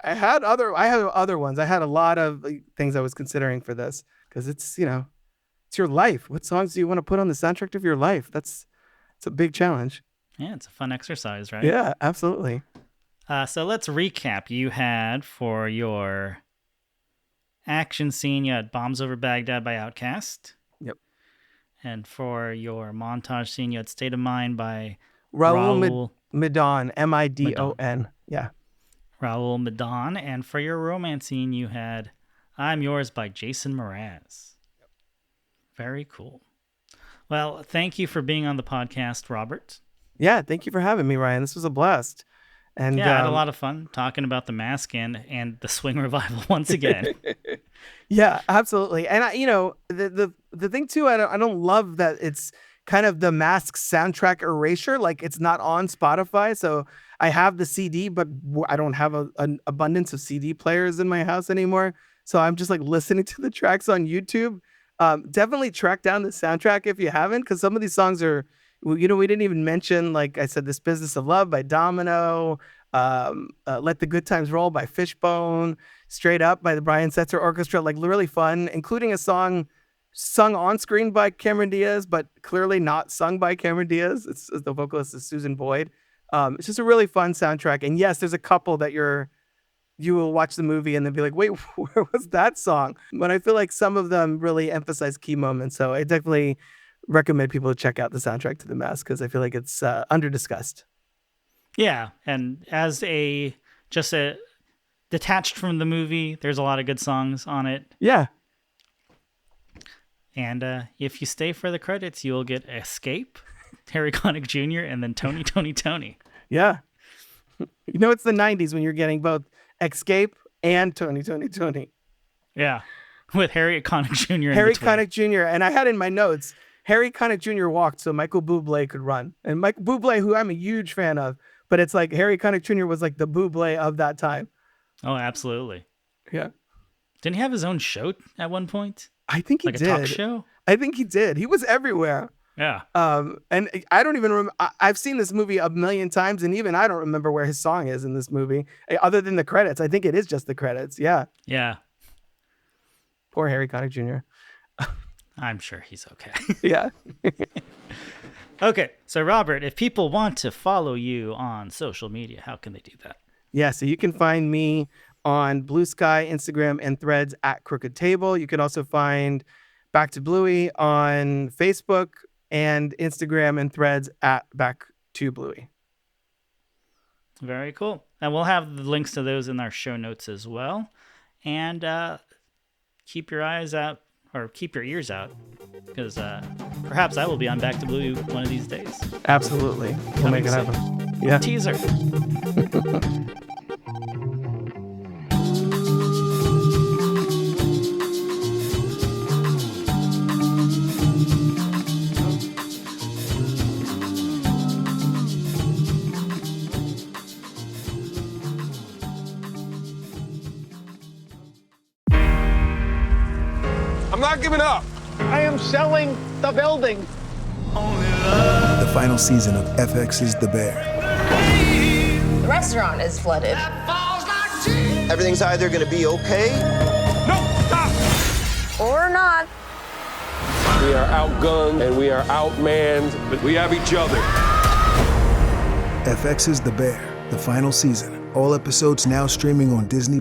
had other ones. I had a lot of things I was considering for this because it's your life. What songs do you want to put on the soundtrack of your life? It's a big challenge. Yeah, it's a fun exercise, right? Yeah, absolutely. So let's recap. You had for your action scene, you had Bombs Over Baghdad by Outkast. Yep. And for your montage scene, you had State of Mind by Raul Madon, Midon. Yeah. Raul Madon. And for your romance scene, you had I'm Yours by Jason Mraz. Yep. Very cool. Well, thank you for being on the podcast, Robert. Yeah, thank you for having me, Ryan. This was a blast. And yeah, I had a lot of fun talking about The Mask and the Swing Revival once again. Yeah, absolutely. And the thing too, I don't love that it's kind of The Mask soundtrack erasure. Like it's not on Spotify, so I have the CD, but I don't have an abundance of CD players in my house anymore. So I'm just like listening to the tracks on YouTube. Definitely track down the soundtrack if you haven't, because some of these songs are. We didn't even mention, like I said, This Business of Love by Domino, Let the Good Times Roll by Fishbone, Straight Up by the Brian Setzer Orchestra, like really fun, including a song sung on screen by Cameron Diaz, but clearly not sung by Cameron Diaz. The vocalist is Susan Boyd. It's just a really fun soundtrack. And yes, there's a couple that you will watch the movie and then be like, wait, where was that song? But I feel like some of them really emphasize key moments. So I definitely recommend people to check out the soundtrack to The Mask because I feel like it's under-discussed. Yeah, and as just detached from the movie, there's a lot of good songs on it. Yeah. And if you stay for the credits, you'll get Xscape, Harry Conick Jr., and then Toni, Toni. Yeah. It's the 90s when you're getting both Xscape and Toni, Toni. Yeah, with Harry Connick Jr. Harry Connick Jr. And I had in my notes, Harry Connick Jr. walked so Michael Bublé could run. And Michael Bublé, who I'm a huge fan of, but it's like Harry Connick Jr. was like the Bublé of that time. Oh, absolutely. Yeah. Didn't he have his own show at one point? I think he did. Like a talk show? I think he did. He was everywhere. Yeah. And I don't even remember. I've seen this movie a million times, and even I don't remember where his song is in this movie, other than the credits. I think it is just the credits. Yeah. Yeah. Poor Harry Connick Jr. I'm sure he's okay. Yeah. Okay. So, Robert, if people want to follow you on social media, how can they do that? Yeah. So you can find me on Blue Sky, Instagram, and Threads at Crooked Table. You can also find Back to Bluey on Facebook and Instagram and Threads at Back to Bluey. Very cool. And we'll have the links to those in our show notes as well. And keep your eyes out, or keep your ears out, because perhaps I will be on Back to Bluey one of these days. Absolutely. We'll make it happen. Yeah. Teaser. I'm not giving up. I am selling the building. Only love. the final season of FX's The Bear. The restaurant is flooded. Everything's either gonna be okay. Or not. We are outgunned and we are outmanned, but we have each other. FX's The Bear, the final season. All episodes now streaming on Disney+.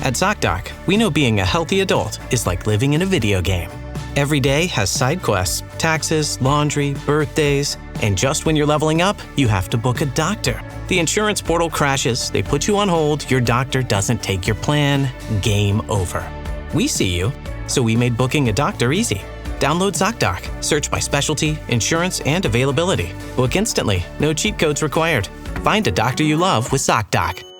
At ZocDoc, we know being a healthy adult is like living in a video game. Every day has side quests, taxes, laundry, birthdays, and just when you're leveling up, you have to book a doctor. The insurance portal crashes, they put you on hold, your doctor doesn't take your plan, game over. We see you, so we made booking a doctor easy. Download ZocDoc, search by specialty, insurance, and availability. Book instantly, no cheat codes required. Find a doctor you love with ZocDoc.